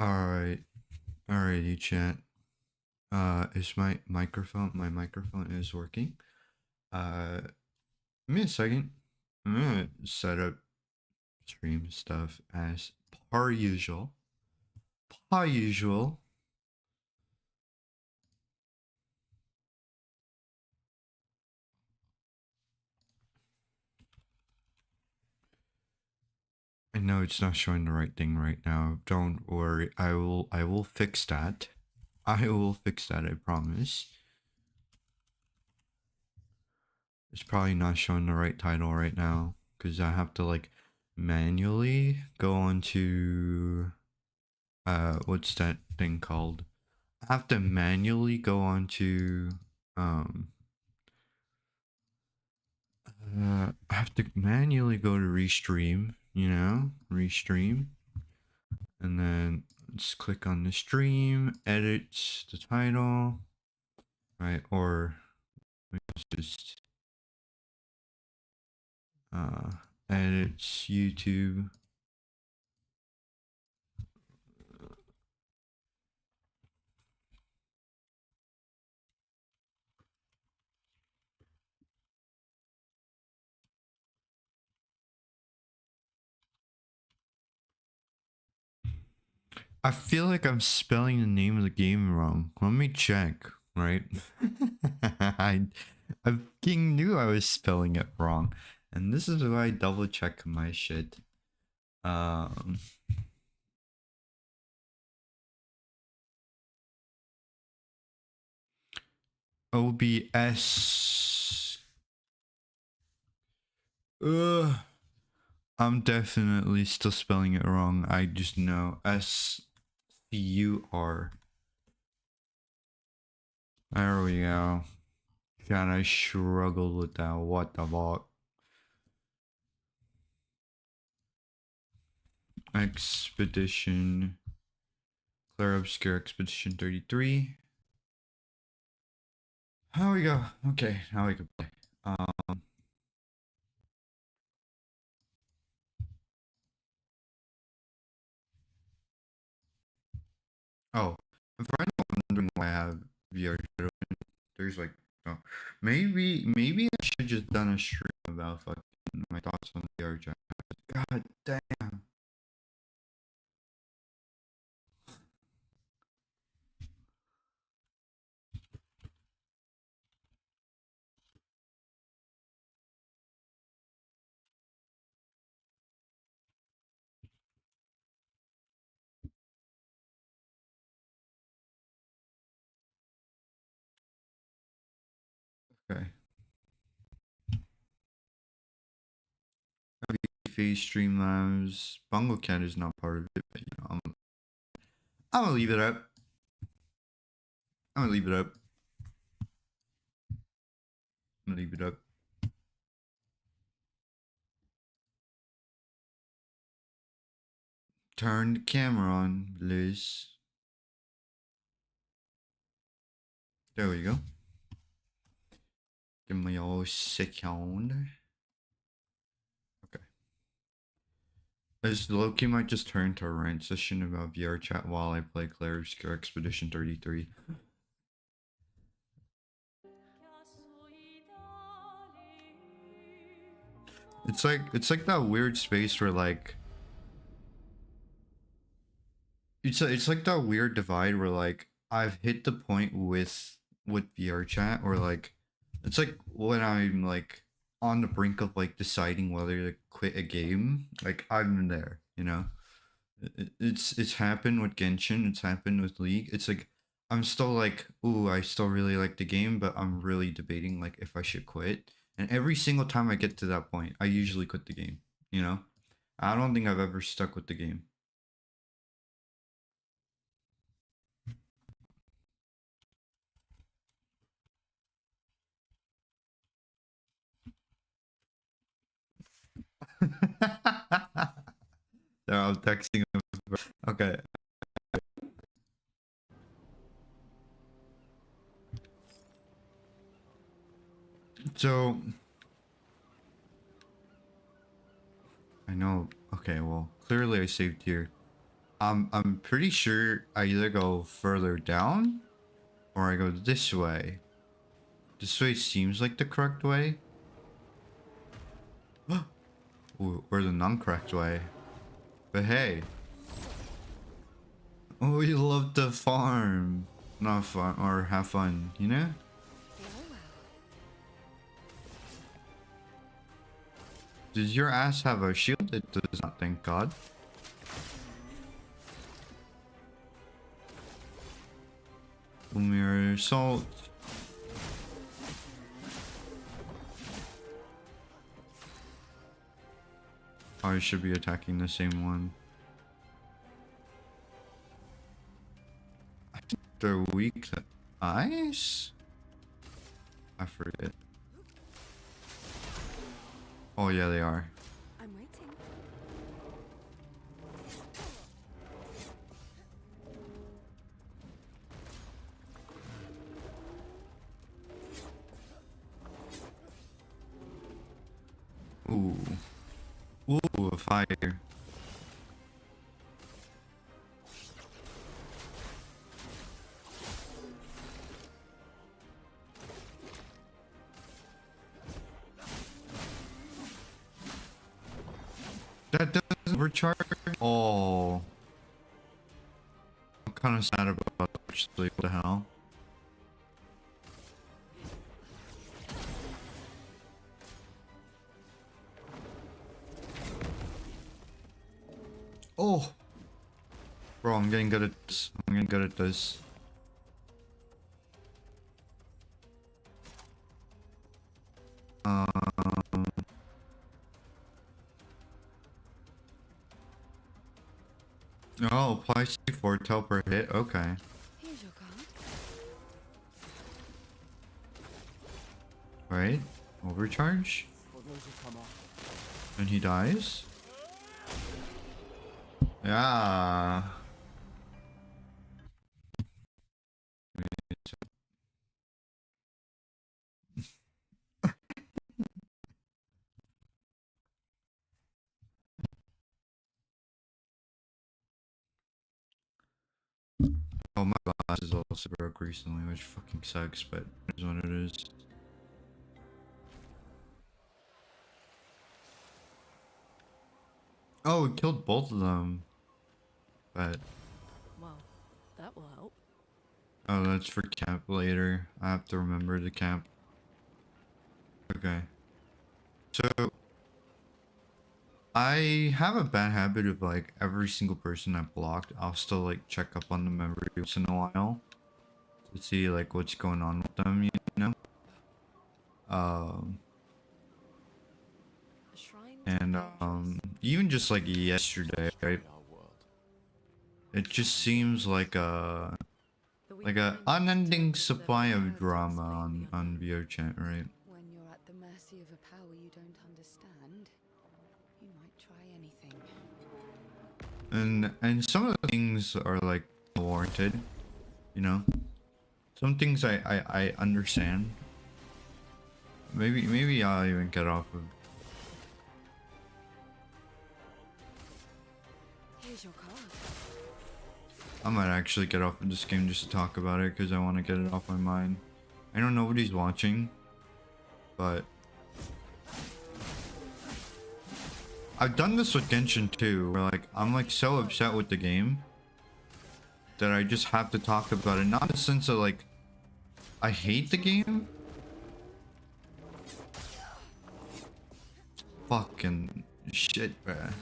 Alright. Alrighty, chat. Is my microphone is working. Give me a second. I'm gonna set up stream stuff as per usual. Per usual. I know it's not showing the right thing right now. Don't worry. I will fix that. I will fix that, I promise. It's probably not showing the right title right now because I have to like manually go onto what's that thing called? I have to manually go onto um I have to manually go to restream, restream, and then just click on the stream, edit the title, right? Or let's just edit YouTube. I feel like I'm spelling the name of the game wrong. Let me check, right? I fucking knew I was spelling it wrong. And this is why I double check my shit. OBS. Ugh. I'm definitely still spelling it wrong. I just know. SCUR. There we go. God, I struggled with that. What the fuck? Expedition. Clear Obscure Expedition 33. How we go? Okay, now we can play. Oh, if I'm wondering why I have VRChat, there's like, oh, maybe I should just done a stream about fucking my thoughts on VRChat. God damn. Okay. Face Streamlabs. Bongo Cat is not part of it, but I'm gonna leave it up. I'm gonna leave it up. I'm gonna leave it up. Turn the camera on, Liz. There we go. Give me a second. Okay. As Loki might just turn to a rant session about VRChat while I play Claire Obscure Expedition 33. It's like that weird space where like it's like that weird divide where like I've hit the point with VRChat or like it's like when I'm like on the brink of like deciding whether to quit a game, like I'm there, you know. It's happened with Genshin, it's happened with League. It's like I'm still like, ooh, I still really like the game, but I'm really debating like if I should quit. And every single time I get to that point, I usually quit the game, you know? I don't think I've ever stuck with the game. So I'm texting him. Okay. So I know. Okay, well, clearly I saved here. I'm pretty sure I either go further down or I go this way. This way seems like the correct way. Or the non-correct way. But hey. Oh, we love to farm. Not fun or have fun, you know? Does your ass have a shield? It does not, thank God. Mirror salt. I should be attacking the same one. I think they're weak to ice? I forget. Oh yeah, they are. I'm waiting. Ooh. Ooh, a fire. That doesn't recharge. Oh. I'm kind of sad about that, actually. What the hell? Oh. Bro, I'm getting good at this. I'm getting good at this. Oh, apply C4 tel per hit. Okay. Here's your card. Right. Overcharge. And he dies. Yeah. Oh, my glasses also broke recently, which fucking sucks, but it is what it is. Oh, it killed both of them. But Well, that will help. oh, that's for camp later. I have to remember the camp. Okay. So I have a bad habit of like every single person I blocked, I'll still like check up on them every once in a while to see like what's going on with them, you know. Um, A shrine to and adventurers. even just like yesterday, right? It just seems like a The weak like a point unending determines whether supply the of inheritance drama may be on VRChat, right? When you're at the mercy of a power you don't understand, you might try anything. And some of the things are like warranted, you know. Some things I understand. Maybe I'll even get off of. Here's your card. I might actually get off of this game just to talk about it because I want to get it off my mind. I know nobody's watching, but I've done this with Genshin too, where like I'm like so upset with the game that I just have to talk about it. Not in the sense of like I hate the game. Fucking shit, bruh.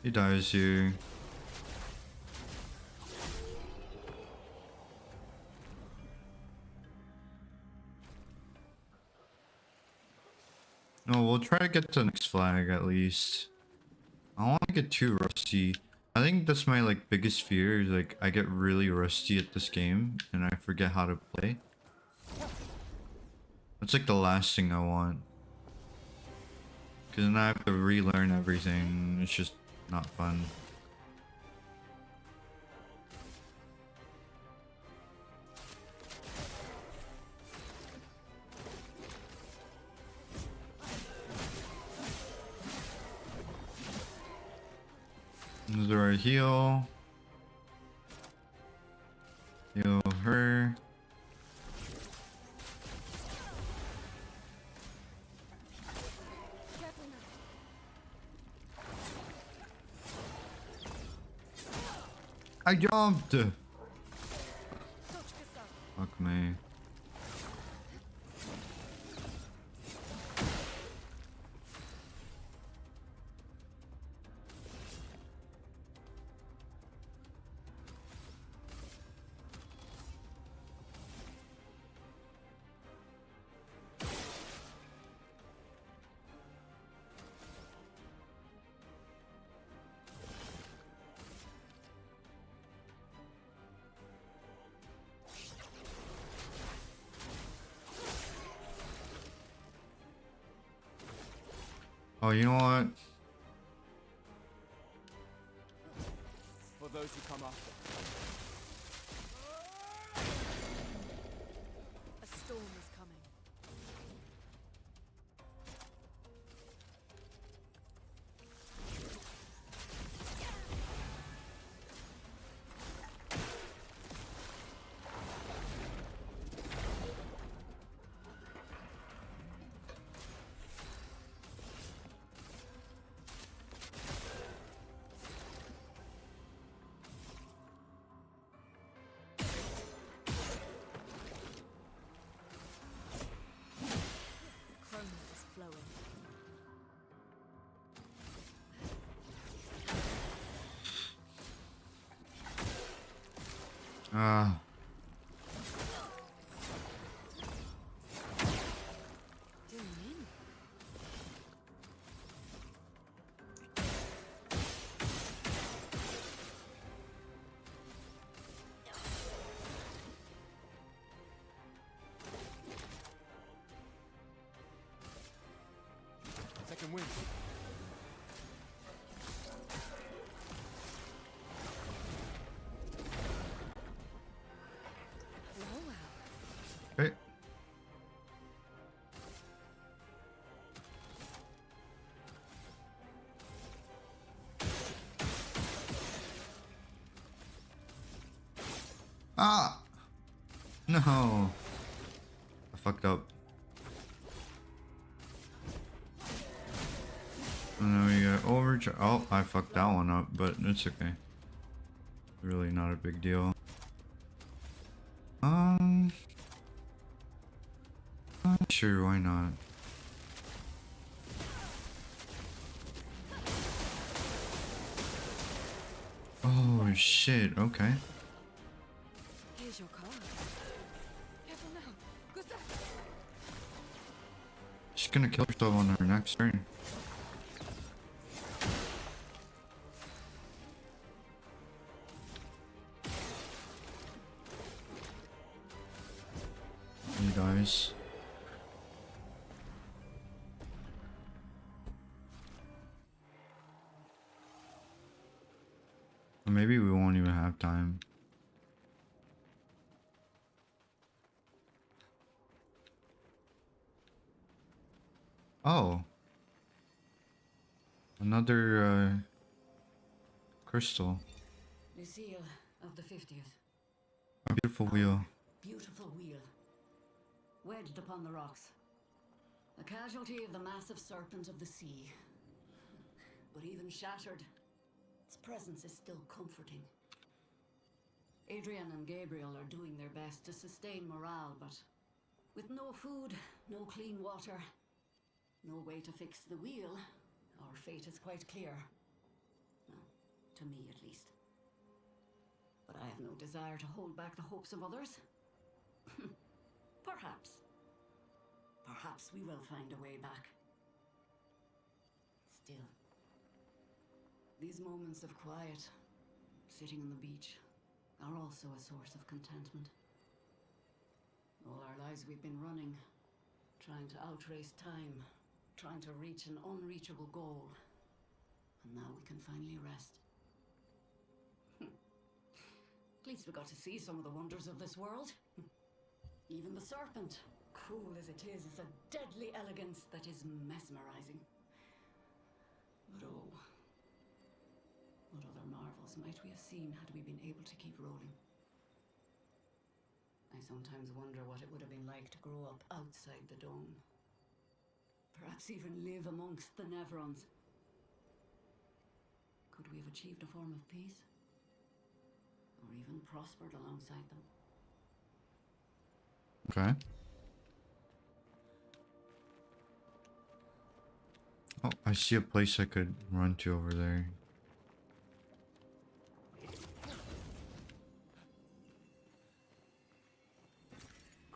He dies here. No, we'll try to get to the next flag at least. I don't want to get too rusty. I think that's my like biggest fear is like I get really rusty at this game and I forget how to play. That's like the last thing I want. Cause then I have to relearn everything. It's just not fun. Is there a heal? Heal her. Careful now. I jumped! Touch Gustav. Fuck me. Oh, you know what? For those who come after. A storm is coming. Chroma is flowing. Ah. Doing in. Second wind. Blowout. Okay. Ah! No! I fucked up. And then we got overcharge. Oh, I fucked that one up, but it's okay. Really not a big deal. Sure, why not? Oh shit, okay. Here's your card. Careful now. Gustav. She's gonna kill herself on her next turn. You guys. Or maybe we won't even have time. Oh. Another crystal. Lucille of the 50th. A beautiful wheel. Beautiful wheel. Wedged upon the rocks. A casualty of the massive serpent of the sea. But even shattered, its presence is still comforting. Adrian and Gabriel are doing their best to sustain morale, but with no food, no clean water, no way to fix the wheel, our fate is quite clear. Well, to me at least. But I have no desire to hold back the hopes of others. Perhaps we will find a way back. Still, these moments of quiet, sitting on the beach, are also a source of contentment. All our lives we've been running, trying to outrace time, trying to reach an unreachable goal. And now we can finally rest. At least we got to see some of the wonders of this world. Even the serpent, cruel as it is a deadly elegance that is mesmerizing. But oh, what other else might we have seen had we been able to keep rolling? I sometimes wonder what it would have been like to grow up outside the dome. Perhaps even live amongst the Neverons. Could we have achieved a form of peace? Or even prospered alongside them? Okay. Oh, I see a place I could run to over there.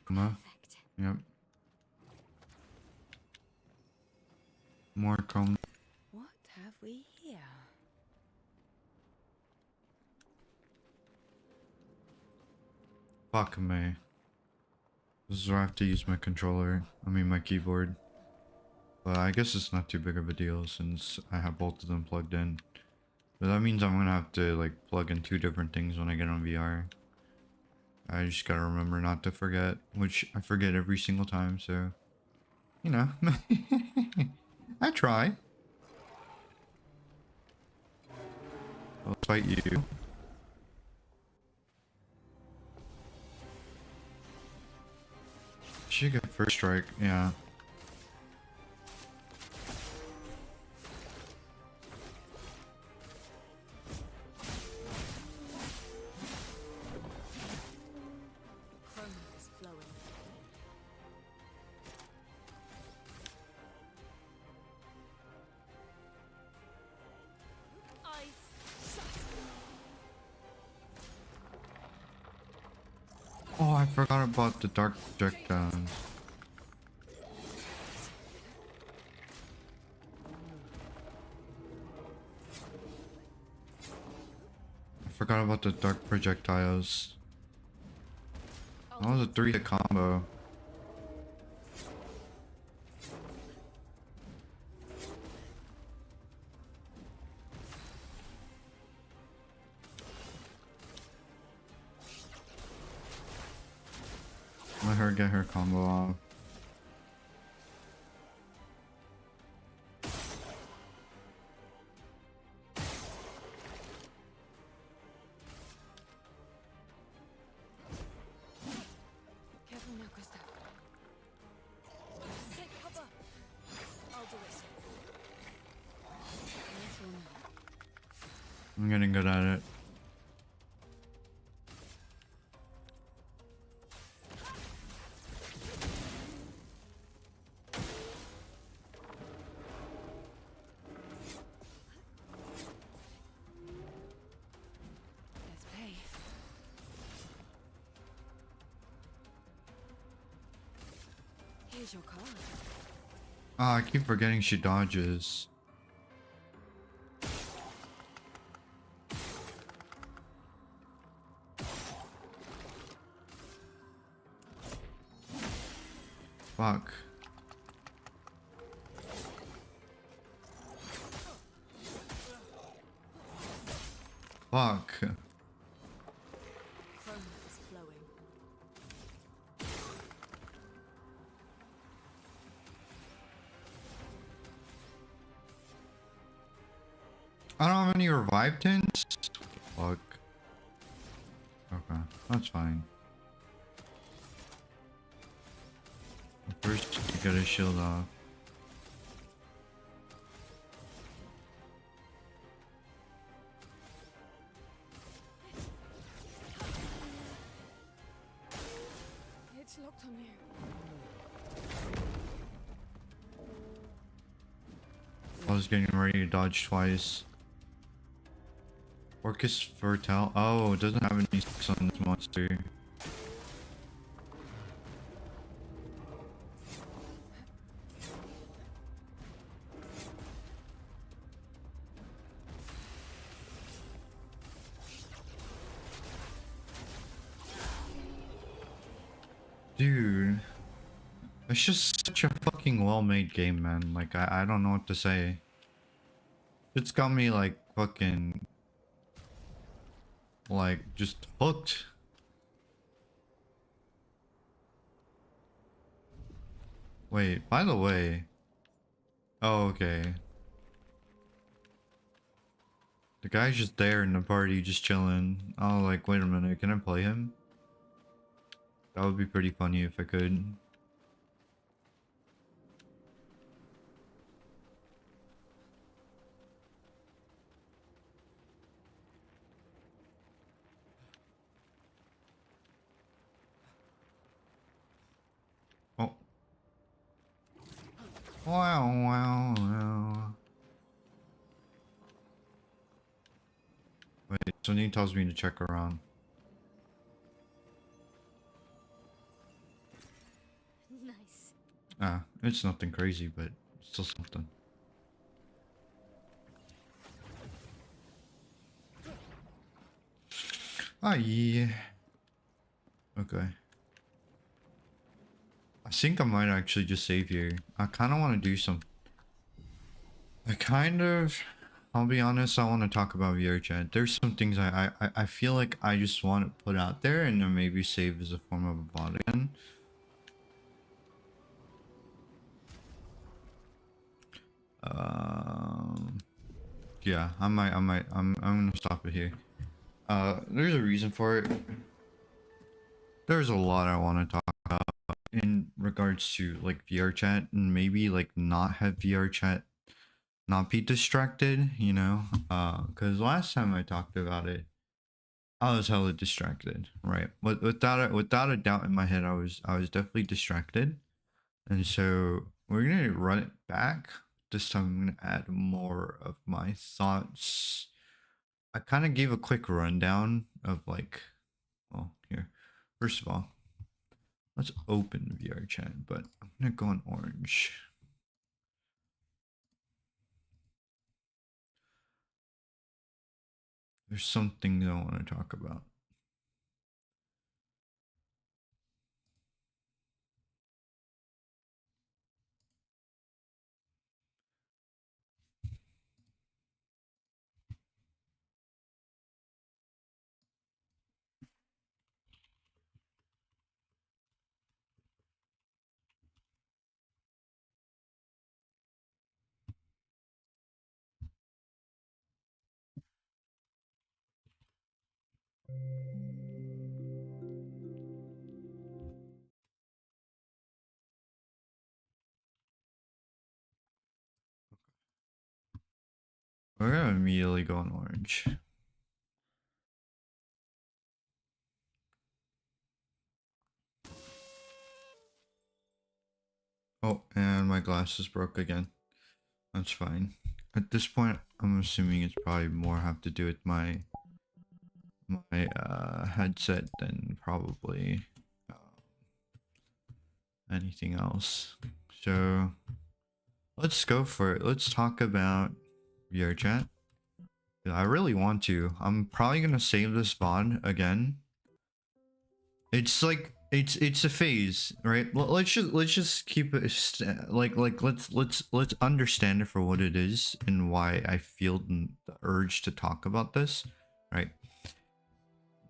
Kuma. Yep. More comb. What have we here? Fuck me. This is where I have to use my controller. I mean my keyboard. But I guess it's not too big of a deal since I have both of them plugged in. But that means I'm gonna have to like plug in 2 different things when I get on VR. I just gotta remember not to forget, which I forget every single time, so you know. I try. I'll fight you. Should get first strike, yeah. Chrome is flowing. Oh, I forgot about the dark projectiles. I forgot about the dark projectiles. That was a 3-hit combo. Let her get her combo off. Careful now, Gustav. Take cover. I'll do it. Yes or no? I'm getting good at it. Let's pay. Here's your card. Ah, I keep forgetting she dodges. Fuck. Fuck. Chrome is flowing. I don't have any revive tints? Fuck. Okay, that's fine. First, you get his shield off. It's locked on you. I was getting ready to dodge twice. Orcus Fertile. Oh, it doesn't have any sticks on this monster. Dude. It's just such a fucking well-made game, man. Like, I don't know what to say. It's got me, like, fucking... like, just hooked. Wait, by the way... Oh, okay. The guy's just there in the party, just chilling. Oh, like, wait a minute, can I play him? That would be pretty funny if I could. Oh. Wow, wow, wow. Wait, something tells me to check around. Nice. Ah, it's nothing crazy, but still something. Ah, yeah. Okay. I think I might actually just save here. I kind of want to do some. I'll be honest, I want to talk about VRChat. There's some things I feel like I just want to put out there and then maybe save as a form of a bot again. Yeah, I'm gonna stop it here. There's a reason for it. There's a lot I want to talk about in regards to like VRChat and maybe like not have VRChat not be distracted, you know? Because last time I talked about it, I was hella distracted, right? But without a doubt in my head, I was definitely distracted, and so we're gonna run it back. This time, I'm gonna add more of my thoughts. I kind of gave a quick rundown of like, well, here. First of all, let's open VRChat, but I'm gonna go on orange. There's some things I want to talk about. We're gonna immediately go on orange. Oh, and my glasses broke again. That's fine. At this point, I'm assuming it's probably more have to do with my headset than probably anything else. So let's go for it. Let's talk about VRChat. I really want to. I'm probably gonna save this VOD again. It's like it's a phase, right? Let's just keep it let's understand it for what it is and why I feel the urge to talk about this, right?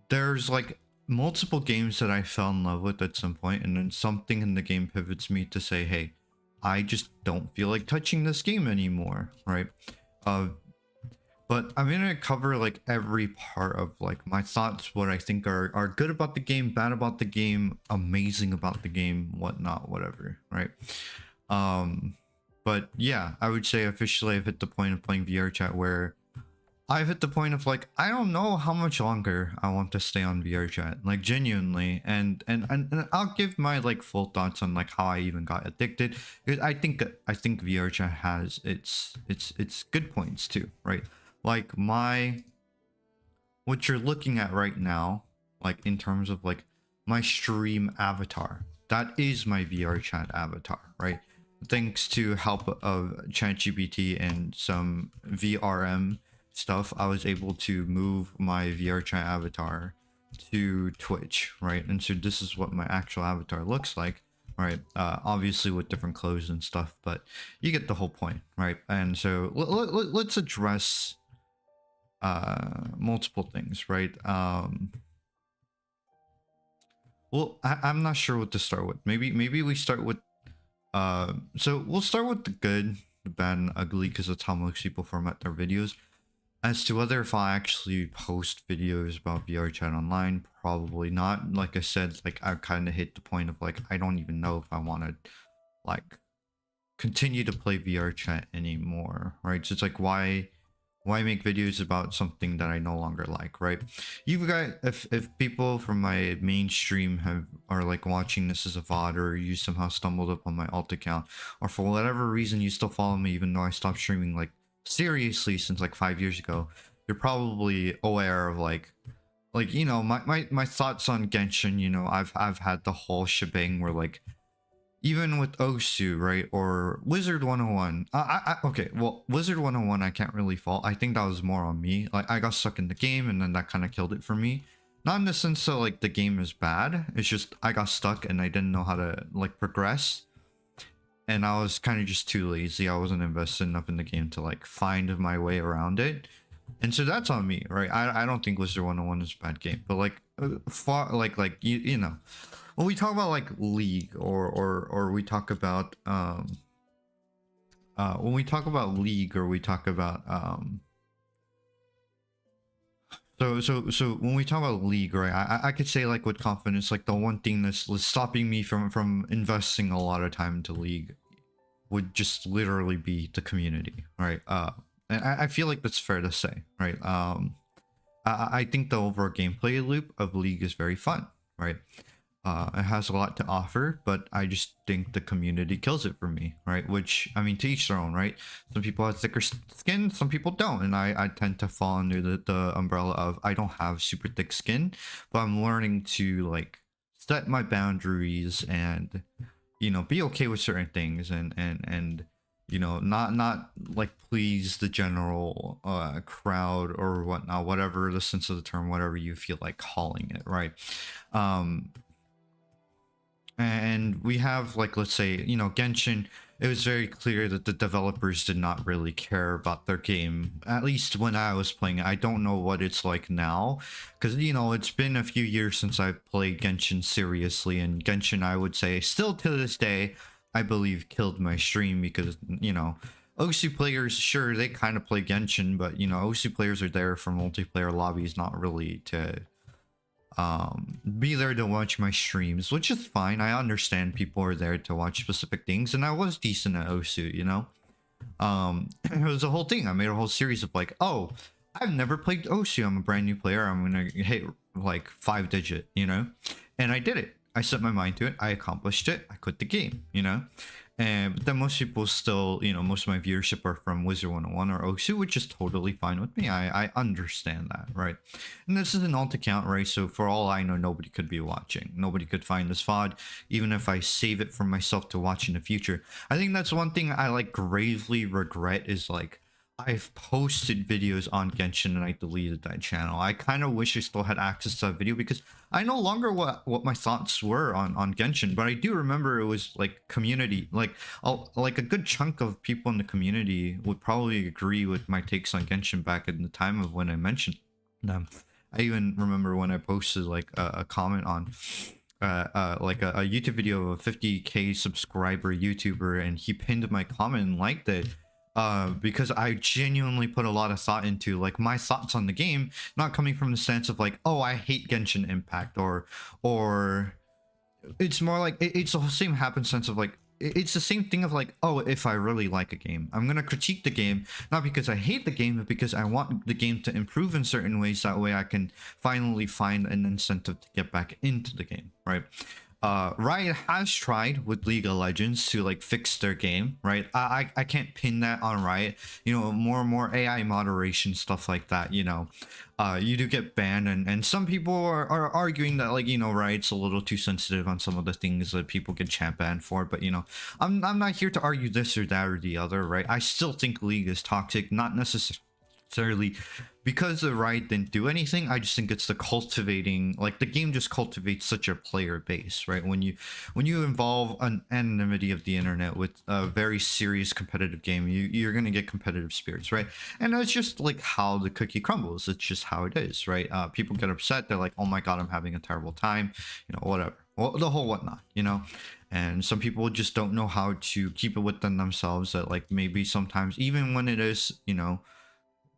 There's like multiple games that I fell in love with at some point, and then something in the game pivots me to say, hey, I just don't feel like touching this game anymore, right? But I'm gonna cover like every part of like my thoughts, what I think are good about the game, bad about the game, amazing about the game, whatnot, whatever, right? But yeah, I would say officially I've hit the point of playing VRChat where I've hit the point of like I don't know how much longer I want to stay on VRChat, like genuinely, and I'll give my like full thoughts on like how I even got addicted. Because I think VRChat has its good points too, right? Like what you're looking at right now, like in terms of like my stream avatar, that is my VRChat avatar, right? Thanks to help of ChatGPT and some VRM stuff, I was able to move my VRChat avatar to Twitch, right? And so this is what my actual avatar looks like, right? Obviously with different clothes and stuff, but you get the whole point, right? And so let's address multiple things, right? Well, I'm not sure what to start with. Maybe we start with so we'll start with the good, the bad, and ugly, because that's how most people format their videos. As to whether if I actually post videos about VRChat online, probably not. Like I said, like I kind of hit the point of like I don't even know if I want to like continue to play VRChat anymore, right? So it's like why make videos about something that I no longer like, right? You guys, if people from my mainstream are like watching this as a VOD, or you somehow stumbled up on my alt account, or for whatever reason you still follow me even though I stopped streaming like seriously since like 5 years ago, you're probably aware of like you know my thoughts on Genshin. You know, I've had the whole shebang where like even with Osu, right, or Wizard 101. Okay, well, Wizard 101 I can't really fault. I think that was more on me. Like I got stuck in the game and then that kind of killed it for me. Not in the sense that like the game is bad. It's just I got stuck and I didn't know how to like progress. And I was kind of just too lazy. I wasn't invested enough in the game to like find my way around it. And so that's on me, right? I don't think Wizard 101 is a bad game, but like far like you know, when we talk about like League, or we talk about when we talk about League, or we talk about so when we talk about League, right, I could say like with confidence, like the one thing that's stopping me from investing a lot of time into League would just literally be the community, right? And I feel like that's fair to say, right? I think the overall gameplay loop of League is very fun, right? It has a lot to offer, but I just think the community kills it for me, right? Which, I mean, to each their own, right? Some people have thicker skin, some people don't, and I tend to fall under the umbrella of I don't have super thick skin, but I'm learning to like set my boundaries and, you know, be okay with certain things, and you know, not like please the general crowd or whatnot, whatever the sense of the term, whatever you feel like calling it, right? And we have like, let's say, you know, Genshin, it was very clear that the developers did not really care about their game, at least when I was playing it. I don't know what it's like now, because you know it's been a few years since I've played Genshin seriously, and Genshin, I would say, still to this day, I believe killed my stream, because you know OC players, sure, they kind of play Genshin, but you know OC players are there for multiplayer lobbies, not really to be there to watch my streams, which is fine. I understand people are there to watch specific things, and I was decent at Osu, you know. It was a whole thing. I made a whole series of like, oh, I've never played Osu, I'm a brand new player, I'm gonna hit like 5-digit, you know. And I did it. I set my mind to it, I accomplished it, I quit the game, you know. And but then most people still, you know, most of my viewership are from Wizard 101 or Osu, which is totally fine with me. I understand that, right? And this is an alt account, right? So for all I know, nobody could be watching. Nobody could find this VOD, even if I save it for myself to watch in the future. I think that's one thing I like gravely regret, is like I've posted videos on Genshin and I deleted that channel. I kind of wish I still had access to that video, because I no longer what my thoughts were on Genshin, but I do remember it was like community, like like a good chunk of people in the community would probably agree with my takes on Genshin back in the time of when I mentioned them. I even remember when I posted like a comment on like a YouTube video of a 50k subscriber YouTuber, and he pinned my comment and liked it. Because I genuinely put a lot of thought into like my thoughts on the game, not coming from the sense of like, oh, I hate Genshin Impact, or it's more like it's the same happen sense of like it's the same thing of like, oh, if I really like a game, I'm gonna critique the game, not because I hate the game, but because I want the game to improve in certain ways. That way I can finally find an incentive to get back into the game, right? Riot has tried with League of Legends to like fix their game, right? I can't pin that on Riot. You know, more and more AI moderation, stuff like that, you know. You do get banned, and some people are arguing that like, you know, Riot's a little too sensitive on some of the things that people get chat banned for, but you know, I'm not here to argue this or that or the other, right? I still think League is toxic, not necessarily because the Riot didn't do anything. I just think it's the cultivating, like the game just cultivates such a player base, right? When you involve an anonymity of the internet with a very serious competitive game, you're gonna get competitive spirits, right? And that's just like how the cookie crumbles. It's just how it is, right? People get upset, they're like, oh my god, I'm having a terrible time, you know, whatever, well, the whole whatnot, you know. And some people just don't know how to keep it within themselves, that like maybe sometimes even when it is, you know,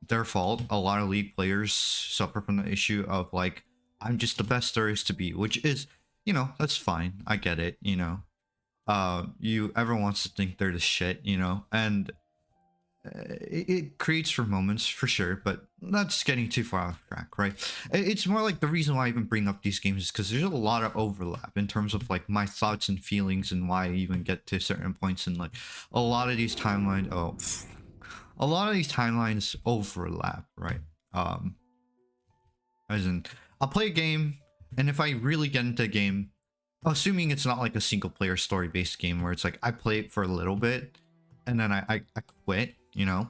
their fault. A lot of League players suffer from the issue of like, I'm just the best there is to be, which is, you know, that's fine. I get it, you know. Everyone wants to think they're the shit, you know, and it creates for moments for sure, but that's getting too far off track, right? It's more like the reason why I even bring up these games is because there's a lot of overlap in terms of like my thoughts and feelings and why I even get to certain points, and like a lot of these timelines. Oh, a lot of these timelines overlap, right? As in, I'll play a game, and if I really get into a game, assuming it's not like a single player story based game where it's like I play it for a little bit and then I quit, you know,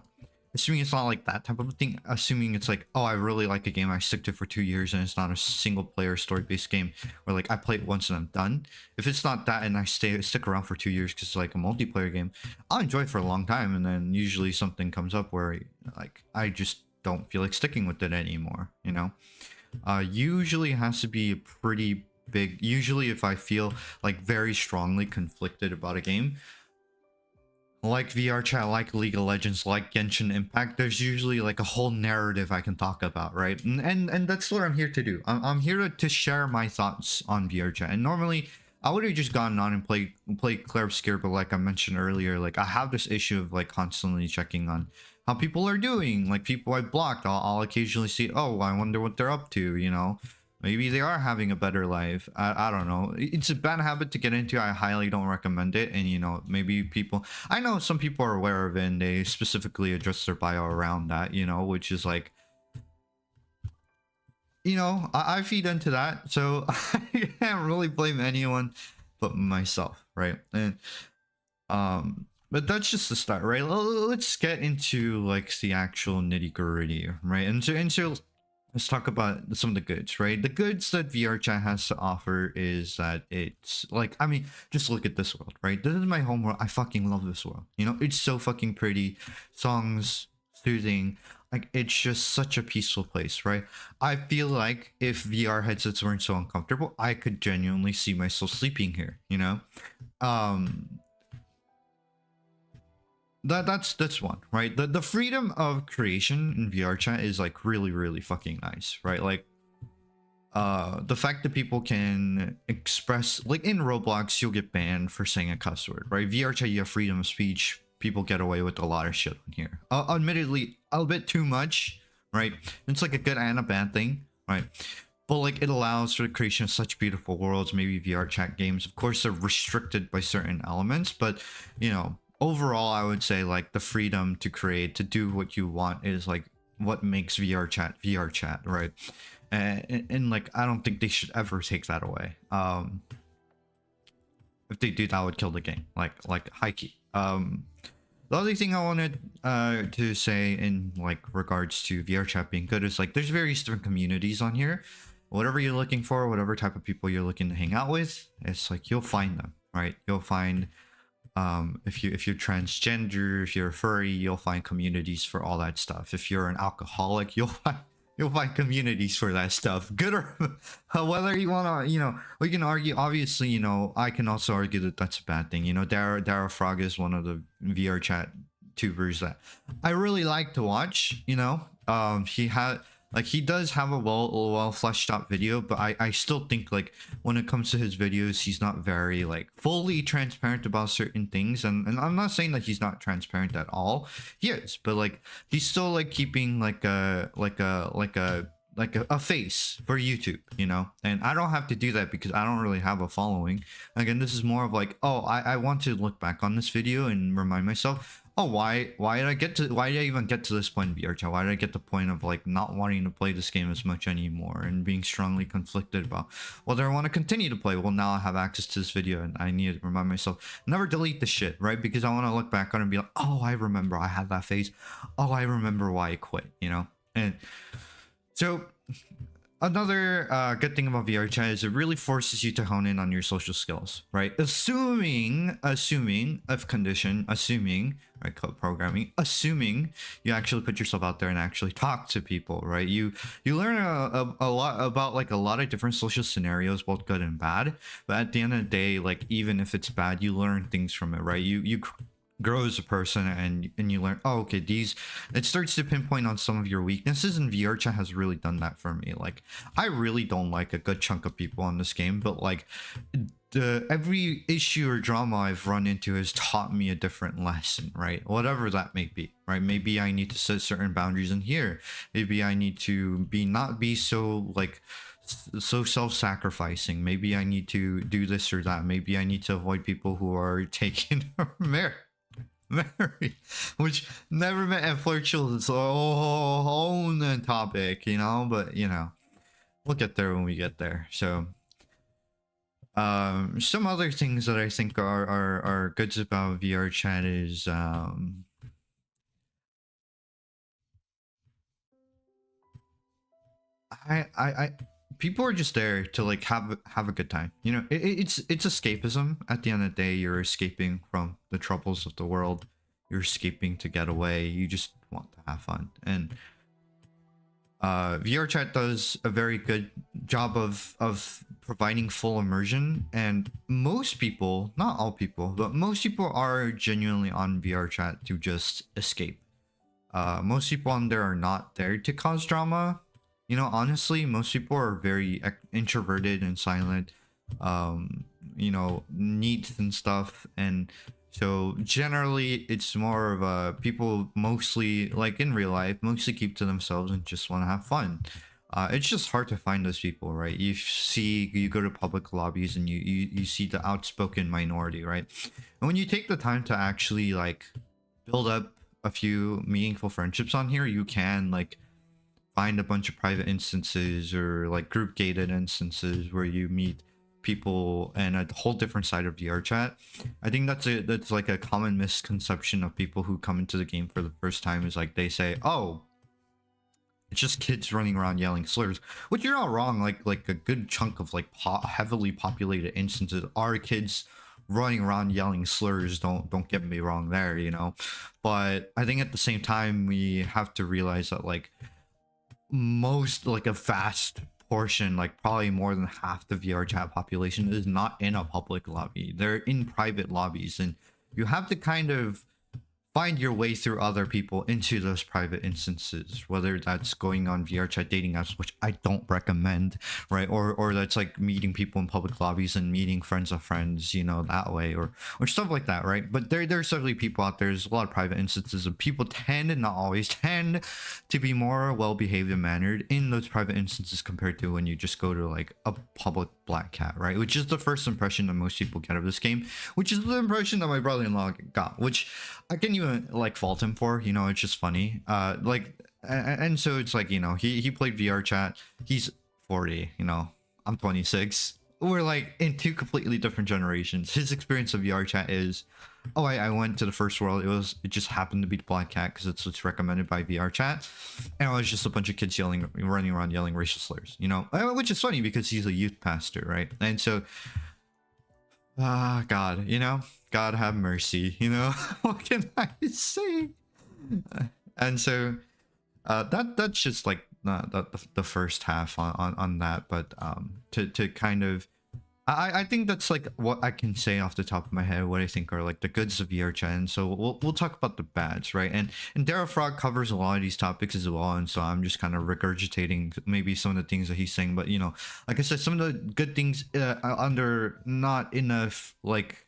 assuming it's not like that type of thing, assuming it's like, oh, I really like a game, I stick to it for 2 years and it's not a single player story based game where like I play it once and I'm done. If it's not that and I stick around for 2 years because it's like a multiplayer game, I'll enjoy it for a long time, and then usually something comes up where like I just don't feel like sticking with it anymore, you know. Usually it has to be a pretty big, usually if I feel like very strongly conflicted about a game, like VRChat, like League of Legends, like Genshin Impact, there's usually like a whole narrative I can talk about, right? And that's what I'm here to do. I'm here to share my thoughts on VRChat. And normally I would have just gone on and played Claire Obscure, but like I mentioned earlier, like I have this issue of like constantly checking on how people are doing. Like people I blocked, I'll occasionally see, oh, I wonder what they're up to, you know? Maybe they are having a better life. I don't know. It's a bad habit to get into. I highly don't recommend it. And, you know, maybe people... I know some people are aware of it and they specifically address their bio around that, you know, which is like... You know, I feed into that. So I can't really blame anyone but myself, right? And... But that's just the start, right? Let's get into, like, the actual nitty-gritty, right? And so let's talk about some of the goods, right? The goods that VRChat has to offer is that it's like, I mean, just look at this world, right? This is my home world. I fucking love this world. You know, it's so fucking pretty. Songs, soothing. Like, it's just such a peaceful place, right? I feel like if VR headsets weren't so uncomfortable, I could genuinely see myself sleeping here, you know? That's one, right? The freedom of creation in VRChat is like really fucking nice, right? Like the fact that people can express, like in Roblox you'll get banned for saying a cuss word, right? VRChat, you have freedom of speech. People get away with a lot of shit on here, admittedly a bit too much, right? It's like a good and a bad thing, right? But like it allows for the creation of such beautiful worlds. Maybe VRChat games, of course, are restricted by certain elements, but you know, overall, I would say like the freedom to create, to do what you want is like what makes VRChat, right? And like I don't think they should ever take that away. If they do, that would kill the game. Like high key. The other thing I wanted to say in like regards to VRChat being good is like there's various different communities on here. Whatever you're looking for, whatever type of people you're looking to hang out with, it's like you'll find them, right? You'll find if you're transgender, if you're a furry, you'll find communities for all that stuff. If you're an alcoholic, you'll find communities for that stuff. Good or whether you want to, you know, we can argue. Obviously, you know, I can also argue that that's a bad thing. You know, Dara Frog is one of the VRChat tubers that I really like to watch. You know, he does have a well fleshed out video, but I still think like when it comes to his videos, he's not very like fully transparent about certain things, and I'm not saying that he's not transparent at all. He is, but like he's still like keeping like a face for YouTube, you know. And I don't have to do that because I don't really have a following. Again, this is more of like, oh, I want to look back on this video and remind myself, oh, why did I even get to this point in VRChat? Why did I get the point of like not wanting to play this game as much anymore and being strongly conflicted about whether I want to continue to play? Well, now I have access to this video and I need to remind myself, never delete the shit, right? Because I want to look back on it and be like, oh, I remember I had that phase. Oh, I remember why I quit, you know? And so another good thing about VRChat is it really forces you to hone in on your social skills, right? Assuming, right, code programming, assuming you actually put yourself out there and actually talk to people, right? You learn a lot about like a lot of different social scenarios, both good and bad. But at the end of the day, like even if it's bad, you learn things from it, right? You grow as a person, and you learn, oh, okay, these, it starts to pinpoint on some of your weaknesses, and VRChat has really done that for me. Like, I really don't like a good chunk of people on this game, but like every issue or drama I've run into has taught me a different lesson, right? Whatever that may be, right? Maybe I need to set certain boundaries in here. Maybe I need to not be so like so self-sacrificing. Maybe I need to do this or that. Maybe I need to avoid people who are taken or married, which never met at flirt children. It's a whole own topic, you know. But you know, we'll get there when we get there. So some other things that I think are goods about VRChat is I people are just there to like have a good time. You know, it's escapism. At the end of the day, you're escaping from the troubles of the world. You're escaping to get away. You just want to have fun. And VRChat does a very good job of providing full immersion, and most people, not all people, but most people are genuinely on VRChat to just escape. Most people on there are not there to cause drama. You know, honestly, most people are very introverted and silent, you know, neat and stuff. And so generally it's more of a people mostly, like in real life, mostly keep to themselves and just want to have fun. It's just hard to find those people, right? You go to public lobbies and you see the outspoken minority, right? And when you take the time to actually like build up a few meaningful friendships on here, you can like find a bunch of private instances or like group gated instances where you meet people and a whole different side of VRChat. I think that's like a common misconception of people who come into the game for the first time, is like they say, oh, it's just kids running around yelling slurs, which you're not wrong. Like a good chunk of like heavily populated instances are kids running around yelling slurs. Don't get me wrong there, you know. But I think at the same time we have to realize that like most, like a vast portion, like probably more than half the VRChat population is not in a public lobby. They're in private lobbies, and you have to kind of find your way through other people into those private instances, whether that's going on VRChat dating apps, which I don't recommend, right? Or that's like meeting people in public lobbies and meeting friends of friends, you know, that way, or stuff like that, right? But there's certainly people out there. There's a lot of private instances of people tend, and not always tend, to be more well-behaved and mannered in those private instances compared to when you just go to like a public black cat, right? Which is the first impression that most people get of this game, which is the impression that my brother-in-law got, which I can even like fault him for, you know. It's just funny. And so it's like, you know, he played VRChat. He's 40, you know, I'm 26. We're like in two completely different generations. His experience of VRChat is, oh, I went to the first world. It just happened to be the black cat because it's what's recommended by VRChat, and it was just a bunch of kids running around yelling racial slurs, you know, which is funny because he's a youth pastor, right? And so God, you know, God have mercy, you know. What can I say? And so that's just like the first half on that. But to kind of I think that's like what I can say off the top of my head, what I think are like the goods of VRChat. And so we'll talk about the bads, right? And Darrow Frog covers a lot of these topics as well, and so I'm just kind of regurgitating maybe some of the things that he's saying. But you know, like I said, some of the good things under not enough like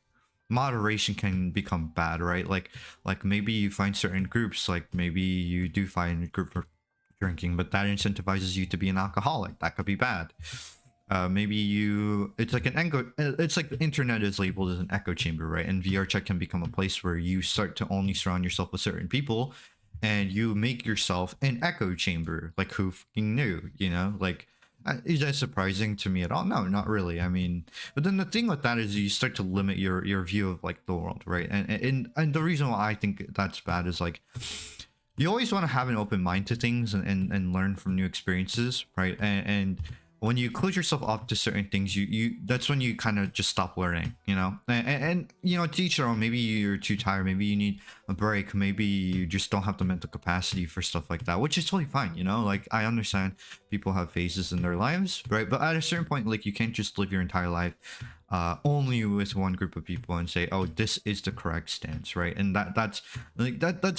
moderation can become bad, right? Like maybe you find certain groups, like maybe you do find a group for drinking, but that incentivizes you to be an alcoholic. That could be bad. Maybe it's like it's like the internet is labeled as an echo chamber, right? And VRChat can become a place where you start to only surround yourself with certain people, and you make yourself an echo chamber. Like, who fucking knew, you know? Like, is that surprising to me at all? No, not really. I mean, but then the thing with that is you start to limit your view of like the world, right? And the reason why I think that's bad is like, you always want to have an open mind to things and learn from new experiences, right? And when you close yourself off to certain things, you that's when you kind of just stop learning, you know. And you know, to each their own. Maybe you're too tired, maybe you need a break, maybe you just don't have the mental capacity for stuff like that, which is totally fine, you know. Like, I understand people have phases in their lives, right? But at a certain point, like, you can't just live your entire life only with one group of people and say, oh, this is the correct stance, right? And that's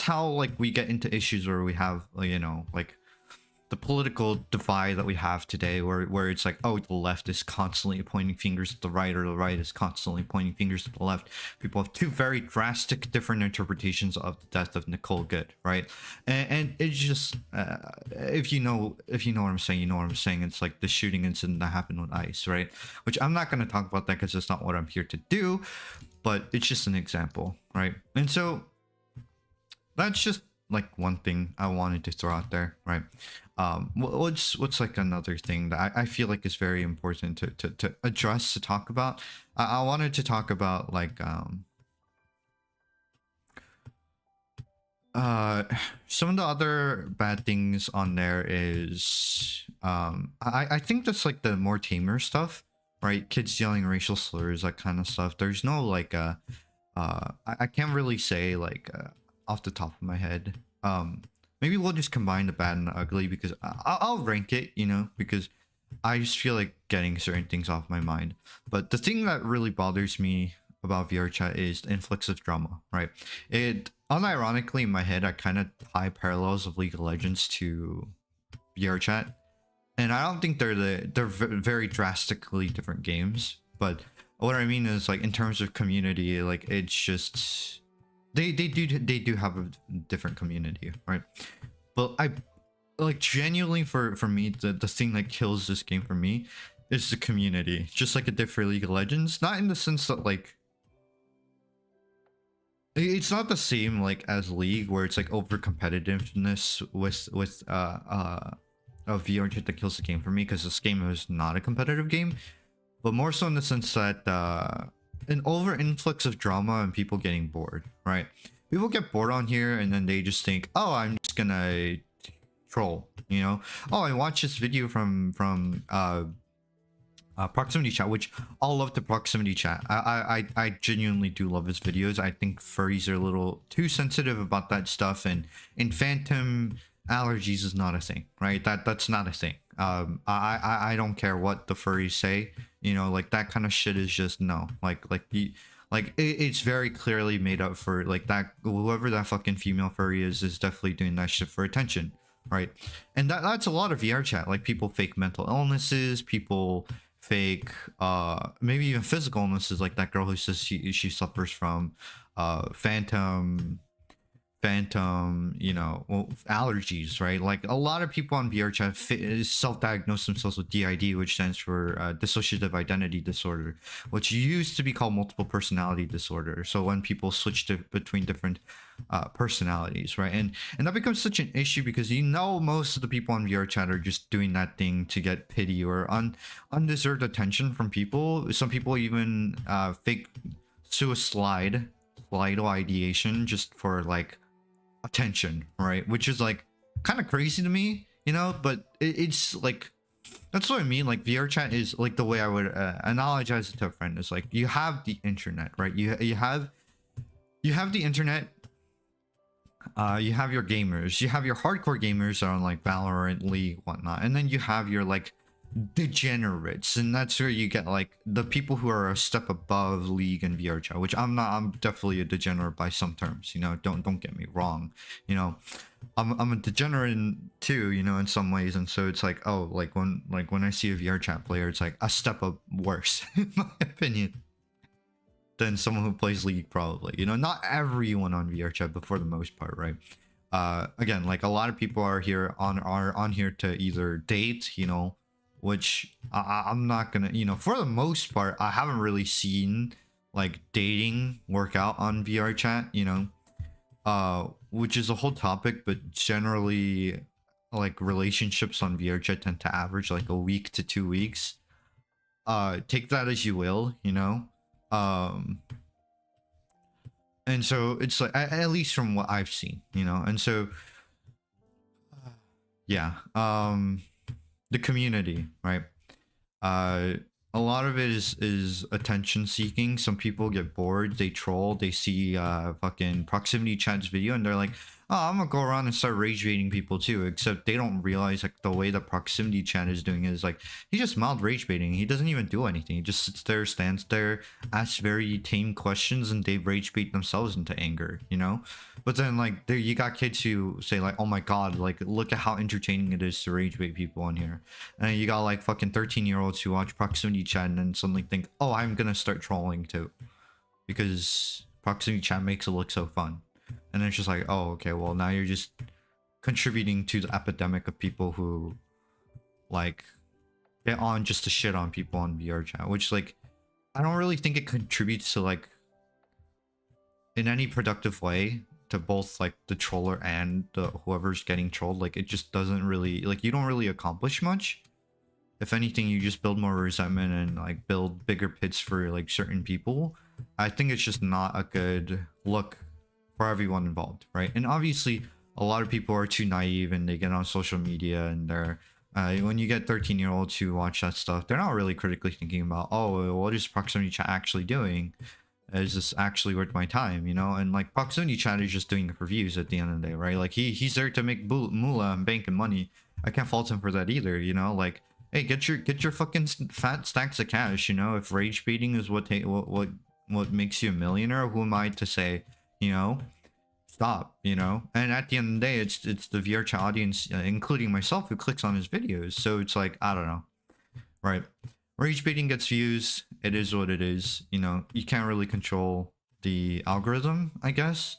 how, like, we get into issues where we have, you know, like, the political divide that we have today, where it's like, oh, the left is constantly pointing fingers at the right, or the right is constantly pointing fingers at the left. People have two very drastic different interpretations of the death of Nicole Good, right? And it's just if you know what I'm saying, you know what I'm saying. It's like the shooting incident that happened with ICE, right? Which I'm not going to talk about that because it's not what I'm here to do, but it's just an example, right? And so that's just like one thing I wanted to throw out there, right? What's like another thing that I feel like is very important to address, to talk about. I wanted to talk about, like, some of the other bad things on there is I think that's like the more tamer stuff, right? Kids yelling racial slurs, that kind of stuff. There's no like I can't really say, like, off the top of my head. Maybe we'll just combine the bad and the ugly, because I'll rank it, you know, because I just feel like getting certain things off my mind. But the thing that really bothers me about VRChat is the influx of drama, right? It unironically, in my head, I kind of tie parallels of League of Legends to VRChat, and I don't think they're very drastically different games. But what I mean is, like, in terms of community, like, it's just they do have a different community, right? But I, like, genuinely, for me, the thing that kills this game for me is the community. Just like it did for League of Legends, not in the sense that, like, it's not the same, like, as League, where it's like over competitiveness with a VRChat that kills the game for me, because this game is not a competitive game, but more so in the sense that an over influx of drama and people getting bored, right? People get bored on here, and then they just think, oh, I'm just gonna troll, you know. Oh, I watched this video from proximity chat, which I'll love the proximity chat. I genuinely do love his videos. I think furries are a little too sensitive about that stuff, and in Phantom, allergies is not a thing, right? That's not a thing. I don't care what the furries say, you know, like, that kind of shit is just no. It's very clearly made up for, like, that whoever that fucking female furry is definitely doing that shit for attention, right? And that's a lot of VR chat. Like, people fake mental illnesses, people fake maybe even physical illnesses, like that girl who says she suffers from phantom, you know, well, allergies, right? Like, a lot of people on VRChat self-diagnose themselves with DID, which stands for dissociative identity disorder, which used to be called multiple personality disorder. So when people switch between different personalities, right? And that becomes such an issue, because, you know, most of the people on VRChat are just doing that thing to get pity or undeserved attention from people. Some people even fake suicidal ideation just for, like, attention, right? Which is, like, kind of crazy to me, you know. But it's like, that's what I mean. Like, VRChat is, like, the way I would analogize it to a friend is, like, you have the internet, right? You have the internet. You have your gamers, you have your hardcore gamers that are on, like, Valorant, League, whatnot, and then you have your, like, degenerates, and that's where you get, like, the people who are a step above League and VRChat, which I'm not. I'm definitely a degenerate by some terms, you know. Don't get me wrong, you know. I'm a degenerate too, you know, in some ways. And so it's like, oh, like, when I see a VRChat player, it's like a step up worse in my opinion than someone who plays League, probably, you know. Not everyone on VRChat, but for the most part, right? Again, like, a lot of people are on here to either date, you know, which I'm not gonna, you know, for the most part, I haven't really seen, like, dating work out on VRChat, you know, which is a whole topic. But generally, like, relationships on VRChat tend to average like a week to 2 weeks. Take that as you will, you know. And so it's like, at least from what I've seen, you know. And so yeah, the community, right? uh a lot of it is attention seeking. Some people get bored, they troll, they see fucking proximity chat's video and they're like, oh, I'm gonna go around and start rage baiting people too. Except they don't realize like the way that proximity chat is doing is like he just mild rage baiting. He doesn't even do anything. He just sits there, stands there, asks very tame questions, and they rage bait themselves into anger, you know? But then like there you got kids who say like, oh my god, like look at how entertaining it is to rage bait people on here. And you got like fucking 13-year-olds who watch proximity chat and then suddenly think, oh, I'm gonna start trolling too. Because proximity chat makes it look so fun. And it's just like, oh, okay, well now you're just contributing to the epidemic of people who like get on just to shit on people on VRChat, which like I don't really think it contributes to like in any productive way to both like the troller and the whoever's getting trolled. Like it just doesn't really like you don't really accomplish much. If anything, you just build more resentment and like build bigger pits for like certain people. I think it's just not a good look for everyone involved, right? And obviously a lot of people are too naive and they get on social media and they're when you get 13-year-olds who watch that stuff, they're not really critically thinking about, oh, what is proximity chat actually doing? Is this actually worth my time, you know? And like proximity chat is just doing it for views at the end of the day, right? Like he's there to make moolah and bank and money. I can't fault him for that either, you know? Like, hey, get your fucking fat stacks of cash, you know? If rage baiting is what makes you a millionaire, who am I to say, you know, stop, you know? And at the end of the day, it's the VRChat audience, including myself, who clicks on his videos. So it's like, I don't know, right? Rage baiting gets views. It is what it is. You know, you can't really control the algorithm, I guess.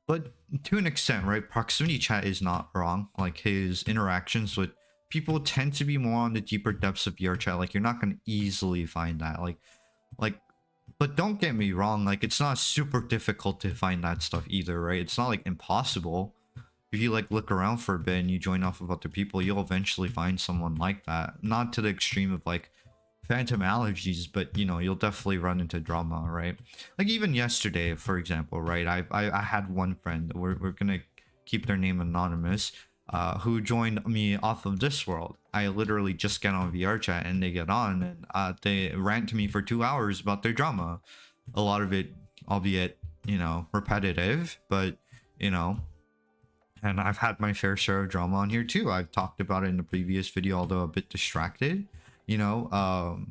But to an extent, right? Proximity chat is not wrong. Like his interactions with people tend to be more on the deeper depths of VRChat. Like you're not going to easily find that. Like, but don't get me wrong. Like it's not super difficult to find that stuff either, right? It's not like impossible. If you like look around for a bit and you join off of other people, you'll eventually find someone like that. Not to the extreme of like phantom allergies, but you know, you'll definitely run into drama, right? Like even yesterday, for example, right? I had one friend, we're gonna keep their name anonymous, who joined me off of this world. I literally just get on VRChat and they get on and they rant to me for 2 hours about their drama. A lot of it, albeit, you know, repetitive, but you know, and I've had my fair share of drama on here too. I've talked about it in the previous video, although a bit distracted. You know,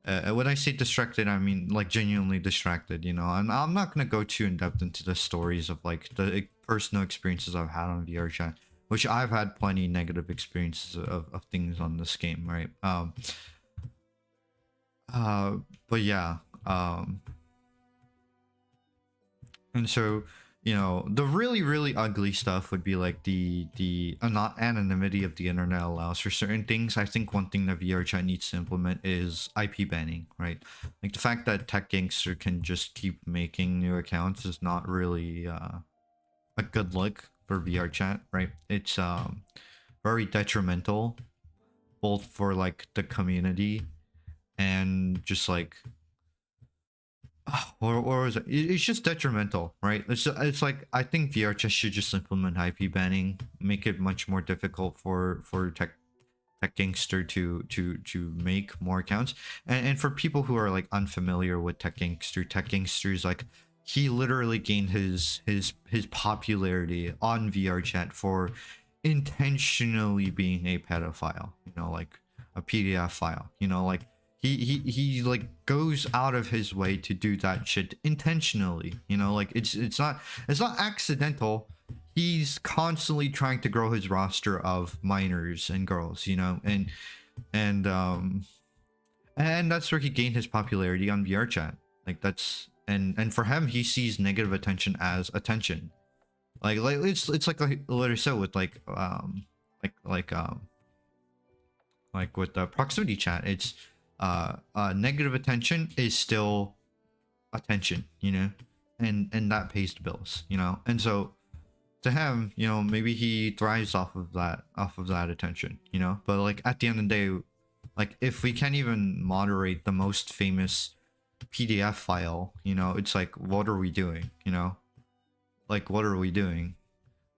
when I say distracted, I mean like genuinely distracted, you know. And I'm not gonna go too in depth into the stories of like the personal experiences I've had on VRChat, which I've had plenty negative experiences of things on this game, right? But yeah, and so, you know, the really ugly stuff would be like the not anonymity of the internet allows for certain things. I think one thing that VRChat needs to implement is IP banning, right? Like the fact that Tech Gangster can just keep making new accounts is not really a good look for VRChat, right? It's very detrimental both for like the community and just like or is it? It's just detrimental, right? It's like I think VRChat should just implement IP banning, make it much more difficult for Tech Gangster to make more accounts, and for people who are like unfamiliar with Tech Gangster is like he literally gained his popularity on VRChat for intentionally being a pedophile, you know, like a PDF file, you know, like he like goes out of his way to do that shit intentionally, you know, like it's not accidental. He's constantly trying to grow his roster of minors and girls, you know, and that's where he gained his popularity on VRChat. Like that's and for him, he sees negative attention as attention. Like it's like what I said with like with the proximity chat, it's negative attention is still attention, you know, and that pays the bills, you know. And so to him, you know, maybe he thrives off of that attention, you know. But like at the end of the day, like if we can't even moderate the most famous PDF file, you know, it's like, what are we doing, you know? Like what are we doing?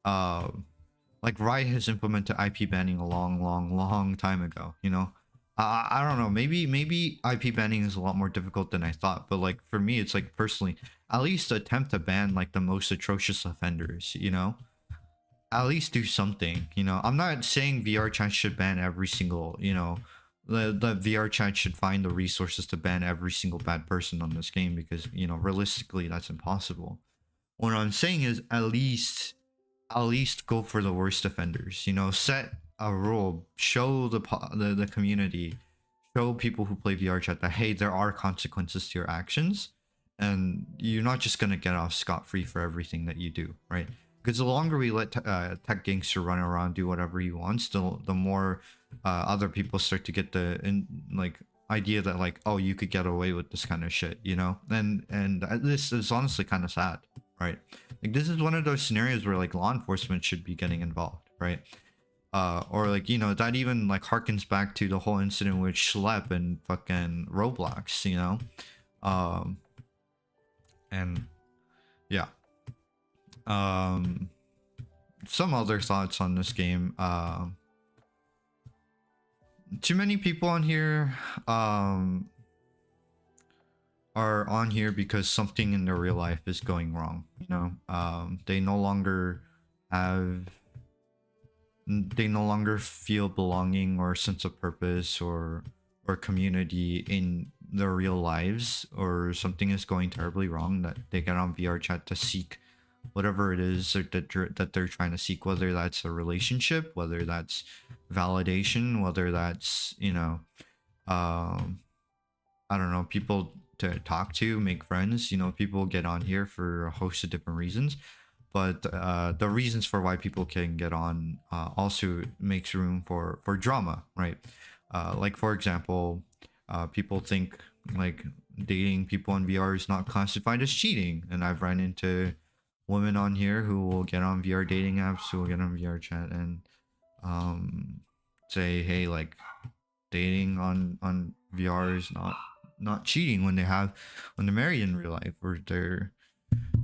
Like Riot has implemented IP banning a long time ago, you know. I don't know. Maybe IP banning is a lot more difficult than I thought. But like for me, it's like personally, at least attempt to ban like the most atrocious offenders. You know, at least do something. You know, I'm not saying VRChat should ban every single. You know, the VRChat should find the resources to ban every single bad person on this game because you know realistically that's impossible. What I'm saying is at least go for the worst offenders. You know, set a rule, show the community, show people who play VR chat that hey, there are consequences to your actions, and you're not just gonna get off scot free for everything that you do, right? Because the longer we let tech gangster run around do whatever he wants, the more other people start to get like idea that like oh you could get away with this kind of shit, you know, and this is honestly kind of sad, right? Like this is one of those scenarios where like law enforcement should be getting involved, right? Or like you know that even like harkens back to the whole incident with Schlep and fucking Roblox, you know, and yeah, some other thoughts on this game. Too many people on here are on here because something in their real life is going wrong, you know. They no longer have they no longer feel belonging or sense of purpose or community in their real lives, or something is going terribly wrong that they get on VR chat to seek whatever it is that they're trying to seek, whether that's a relationship, whether that's validation, whether that's you know I don't know, people to talk to, make friends. You know, people get on here for a host of different reasons, but the reasons for why people can get on also makes room for drama, right? Like for example, people think like dating people on VR is not classified as cheating, and I've run into women on here who will get on VR dating apps, who will get on VR chat and say, hey, like dating on VR is not cheating when they're married in real life or they're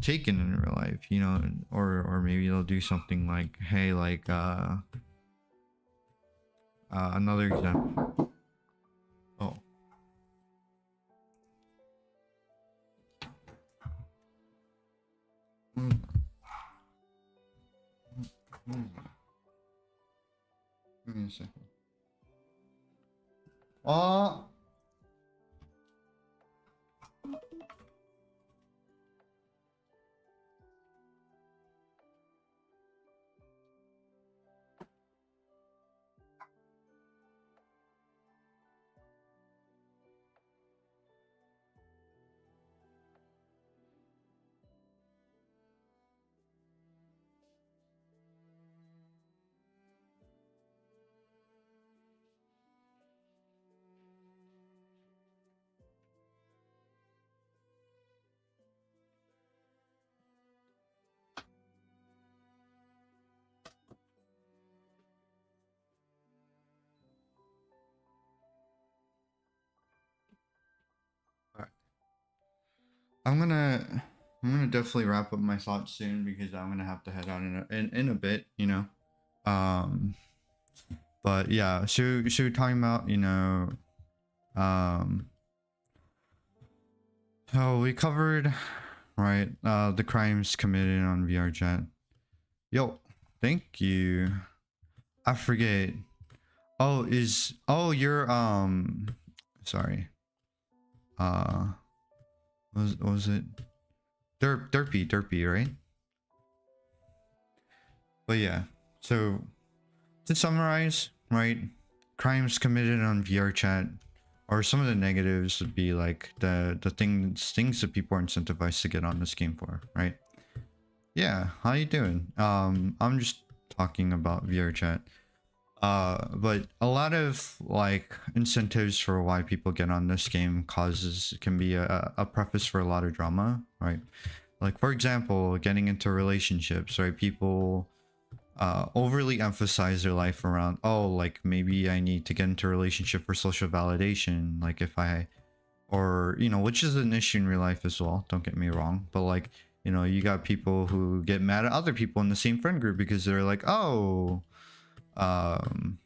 taken in real life, you know, or maybe they'll do something like, hey, like another example. Oh. Mm. Give me a second. Oh. I'm gonna definitely wrap up my thoughts soon because I'm gonna have to head out in a bit, you know. Um, but yeah, so talking about you know, oh we covered right the crimes committed on VRChat. Yo, thank you. I forget. Oh you're sorry. What was it? Derpy, right? But yeah, so to summarize, right? Crimes committed on VRChat, or some of the negatives would be like the things that people are incentivized to get on this game for, right? Yeah, how you doing? I'm just talking about VRChat. But a lot of like incentives for why people get on this game can be a preface for a lot of drama, right? Like for example, getting into relationships, right? People overly emphasize their life around, oh, like maybe I need to get into a relationship for social validation, like if I, or you know, which is an issue in real life as well, don't get me wrong, but like you know, you got people who get mad at other people in the same friend group because they're like, oh, um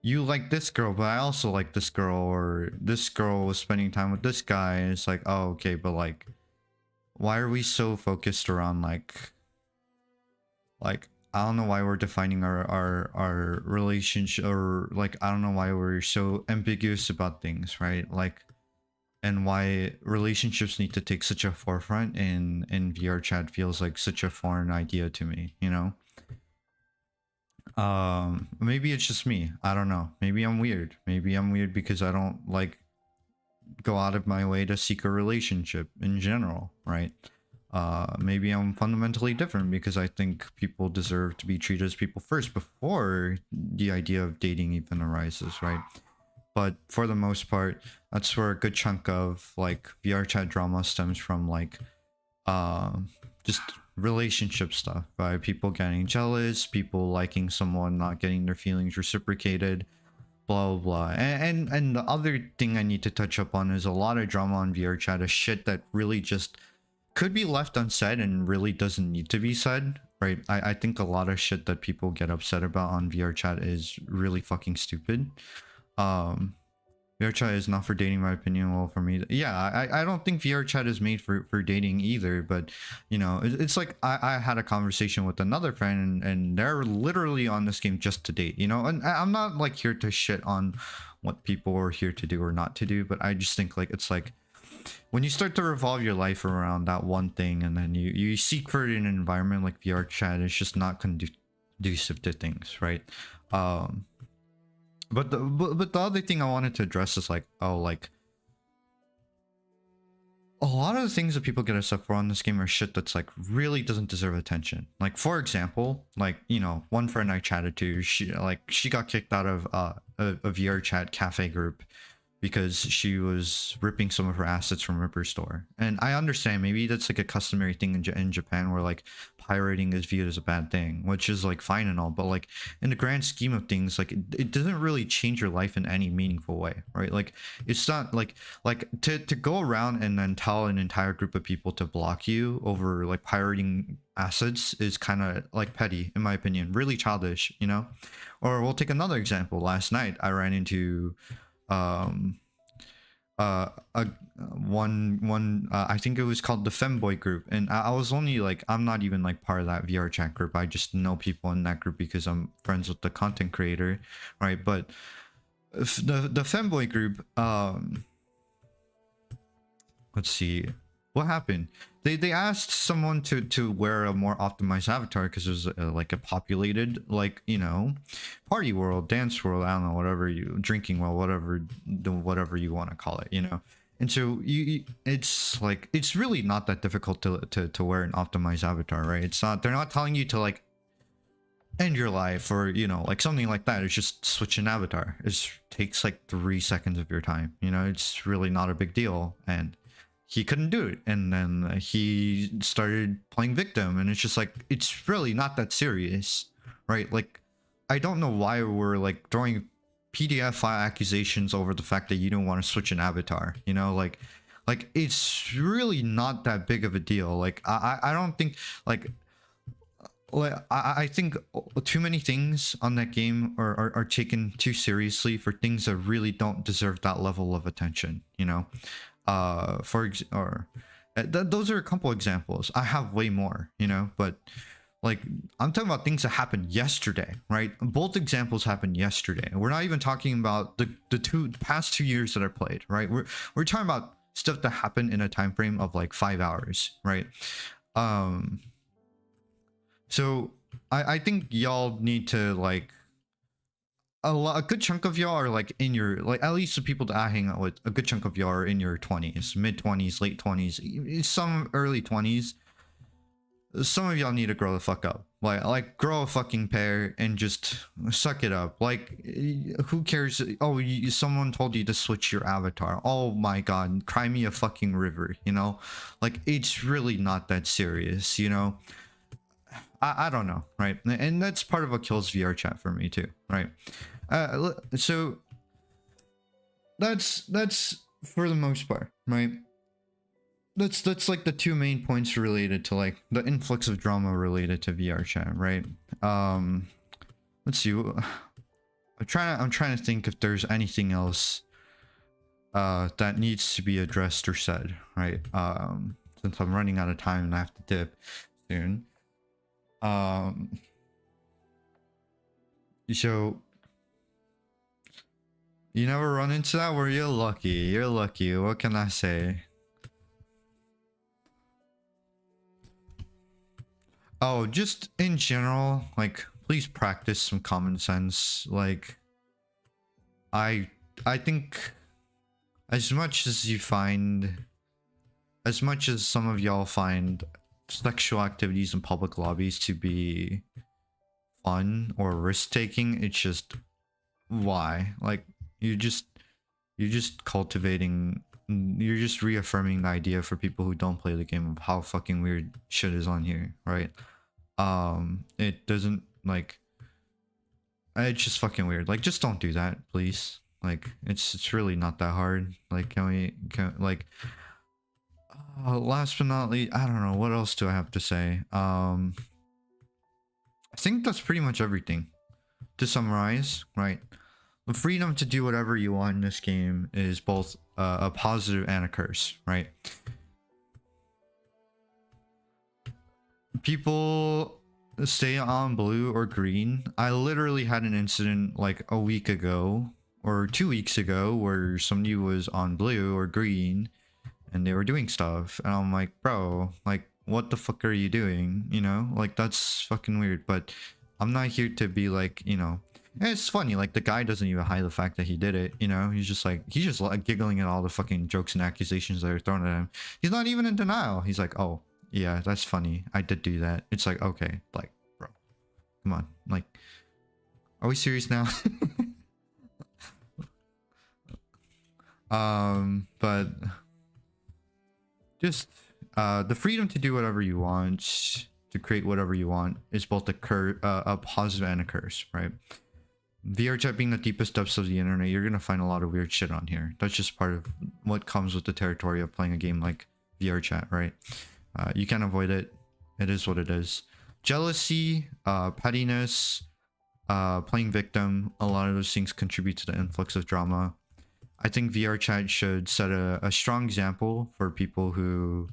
you like this girl, but I also like this girl, or this girl was spending time with this guy, and it's like, oh, okay, but like, why are we so focused around like I don't know why we're defining our relationship, or like I don't know why we're so ambiguous about things, right? Like, and why relationships need to take such a forefront in VR chat feels like such a foreign idea to me, you know? Maybe it's just me. I don't know. Maybe I'm weird. Maybe I'm weird because I don't like go out of my way to seek a relationship in general, right? Maybe I'm fundamentally different because I think people deserve to be treated as people first before the idea of dating even arises, right? But for the most part, that's where a good chunk of like VR chat drama stems from, like just relationship stuff, right? People getting jealous, people liking someone, not getting their feelings reciprocated, blah blah blah. And the other thing I need to touch up on is a lot of drama on VR chat is shit that really just could be left unsaid and really doesn't need to be said, right? I think a lot of shit that people get upset about on VR chat is really fucking stupid. VR chat is not for dating, in my opinion. Well, for me, yeah, I don't think VR chat is made for dating either. But you know, it's like I had a conversation with another friend, and they're literally on this game just to date, you know. And I'm not like here to shit on what people are here to do or not to do, but I just think like it's like when you start to revolve your life around that one thing, and then you seek for it in an environment like VR chat, it's just not conducive to things, right? But the other thing I wanted to address is like, oh, like a lot of the things that people get upset for on this game are shit that's like really doesn't deserve attention. Like, for example, like, you know, one friend I chatted to, she got kicked out of a VRChat cafe group because she was ripping some of her assets from Ripper Store. And I understand maybe that's like a customary thing in Japan where like pirating is viewed as a bad thing, which is like fine and all, but like in the grand scheme of things, like it doesn't really change your life in any meaningful way, right? Like it's not like to go around and then tell an entire group of people to block you over like pirating assets is kind of like petty, in my opinion, really childish, you know? Or we'll take another example. Last night I ran into a one I think it was called the femboy group, and I was only like, I'm not even like part of that VR chat group. I just know people in that group because I'm friends with the content creator, right? But the femboy group, let's see what happened. They asked someone to wear a more optimized avatar because it was like a populated, like, you know, party world, dance world, I don't know, whatever, you drinking world, whatever you want to call it, you know. And so it's like, it's really not that difficult to wear an optimized avatar, right? It's not, they're not telling you to like end your life or, you know, like something like that. It's just switch an avatar. It takes like 3 seconds of your time, you know. It's really not a big deal. And he couldn't do it, and then he started playing victim, and it's just like, it's really not that serious, right? Like, I don't know why we're like throwing PDF file accusations over the fact that you don't want to switch an avatar, you know. Like it's really not that big of a deal. Like I don't think like I think too many things on that game are taken too seriously for things that really don't deserve that level of attention, you know. Those are a couple examples. I have way more, you know, but like I'm talking about things that happened yesterday, right? Both examples happened yesterday. We're not even talking about the past 2 years that I played, right? We're talking about stuff that happened in a time frame of like 5 hours, right? So I think y'all need to like, a good chunk of y'all are like in your, like, at least the people that I hang out with, a good chunk of y'all are in your 20s, mid 20s, late 20s, some early 20s. Some of y'all need to grow the fuck up, like grow a fucking pair and just suck it up. Like, who cares? Oh, someone told you to switch your avatar. Oh my god, cry me a fucking river, you know? Like, it's really not that serious, you know? I don't know, right? And that's part of what kills VR chat for me too, right? So that's for the most part, right? That's like the two main points related to like the influx of drama related to VR chat, right? Let's see, what I'm trying to think if there's anything else that needs to be addressed or said, right? Since I'm running out of time and I have to dip soon. So you never run into that? Where you're lucky. You're lucky. What can I say? Oh, just in general, like, please practice some common sense. Like, I think as much as some of y'all find sexual activities in public lobbies to be fun or risk-taking, it's just, why? Like, you're just cultivating, you're just reaffirming the idea for people who don't play the game of how fucking weird shit is on here, right? It doesn't, like, it's just fucking weird. Like, just don't do that, please. Like, it's really not that hard. Like, last but not least, I don't know, what else do I have to say? I think that's pretty much everything. To summarize, right? The freedom to do whatever you want in this game is both a positive and a curse, right? People stay on blue or green. I literally had an incident like a week ago or 2 weeks ago where somebody was on blue or green and they were doing stuff, and I'm like, bro, like, what the fuck are you doing? You know, like, that's fucking weird. But I'm not here to be like, you know, it's funny, like, the guy doesn't even hide the fact that he did it, you know. He's just like giggling at all the fucking jokes and accusations that are thrown at him. He's not even in denial. He's like, oh yeah, that's funny, I did do that. It's like, okay, like, bro, come on, like, are we serious now? But just the freedom to do whatever you want, to create whatever you want, is both a positive and a curse, right? VRChat being the deepest depths of the internet, you're gonna find a lot of weird shit on here. That's just part of what comes with the territory of playing a game like VRChat, right? You can't avoid it. It is what it is. Jealousy, pettiness, playing victim, a lot of those things contribute to the influx of drama. I think VRChat should set a strong example for people who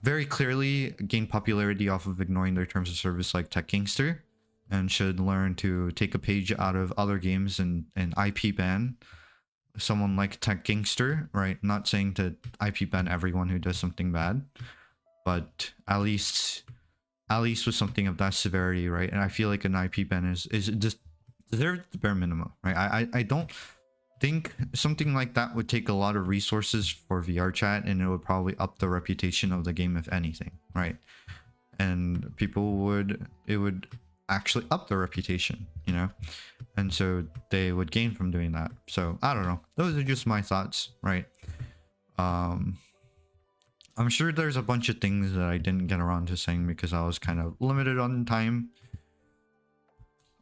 very clearly gain popularity off of ignoring their terms of service, like Tech Gangster, and should learn to take a page out of other games and IP ban someone like Tech Gangster, right? Not saying to IP ban everyone who does something bad, but at least with something of that severity, right? And I feel like an IP ban is just deserves the bare minimum, right? I don't think something like that would take a lot of resources for VRChat, and it would probably up the reputation of the game, if anything, right? And it would actually up their reputation, you know, and so they would gain from doing that. So I don't know, those are just my thoughts, right? I'm sure there's a bunch of things that I didn't get around to saying because I was kind of limited on time.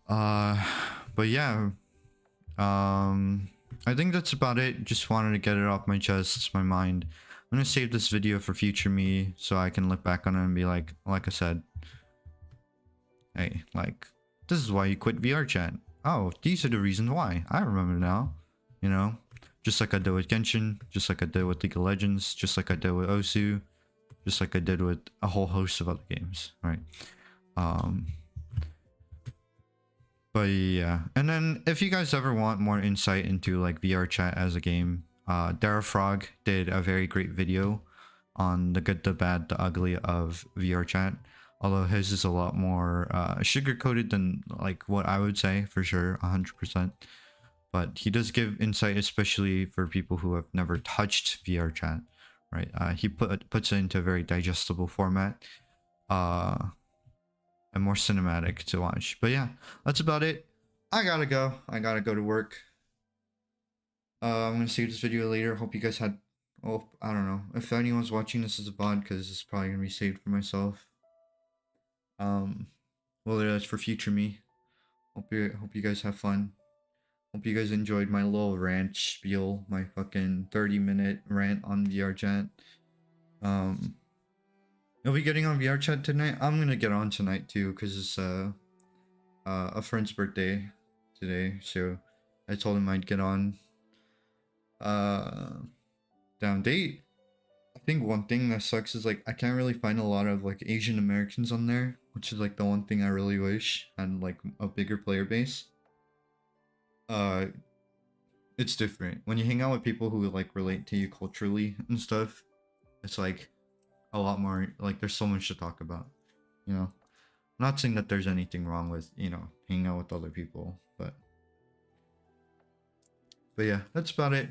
But yeah, I think that's about it. Just wanted to get it off my chest, my mind. I'm gonna save this video for future me so I can look back on it and be like I said, hey, like, this is why you quit VRChat. Oh, these are the reasons why. I remember now, you know, just like I did with Genshin, just like I did with League of Legends, just like I did with Osu, just like I did with a whole host of other games, right? But yeah, and then if you guys ever want more insight into like VRChat as a game, Dara Frog did a very great video on the good, the bad, the ugly of VRChat. Although his is a lot more sugar-coated than like what I would say, for sure, 100%. But he does give insight, especially for people who have never touched VRChat, right? He puts it into a very digestible format. And more cinematic to watch. But yeah, that's about it. I gotta go to work. I'm gonna save this video later. Hope you guys had, oh, I don't know if anyone's watching this as a VOD, because it's probably gonna be saved for myself. Well, that's for future me. Hope you guys have fun. Hope you guys enjoyed my little rant spiel, my fucking 30-minute rant on VRChat. Are we getting on VRChat tonight? I'm gonna get on tonight too, because it's a friend's birthday today, so I told him I'd get on. Down date. I think one thing that sucks is like I can't really find a lot of like Asian Americans on there, which is like the one thing I really wish had like a bigger player base. Uh, it's different when you hang out with people who like relate to you culturally and stuff. It's like a lot more like there's so much to talk about, you know. Not saying that there's anything wrong with, you know, hanging out with other people, but yeah, that's about it.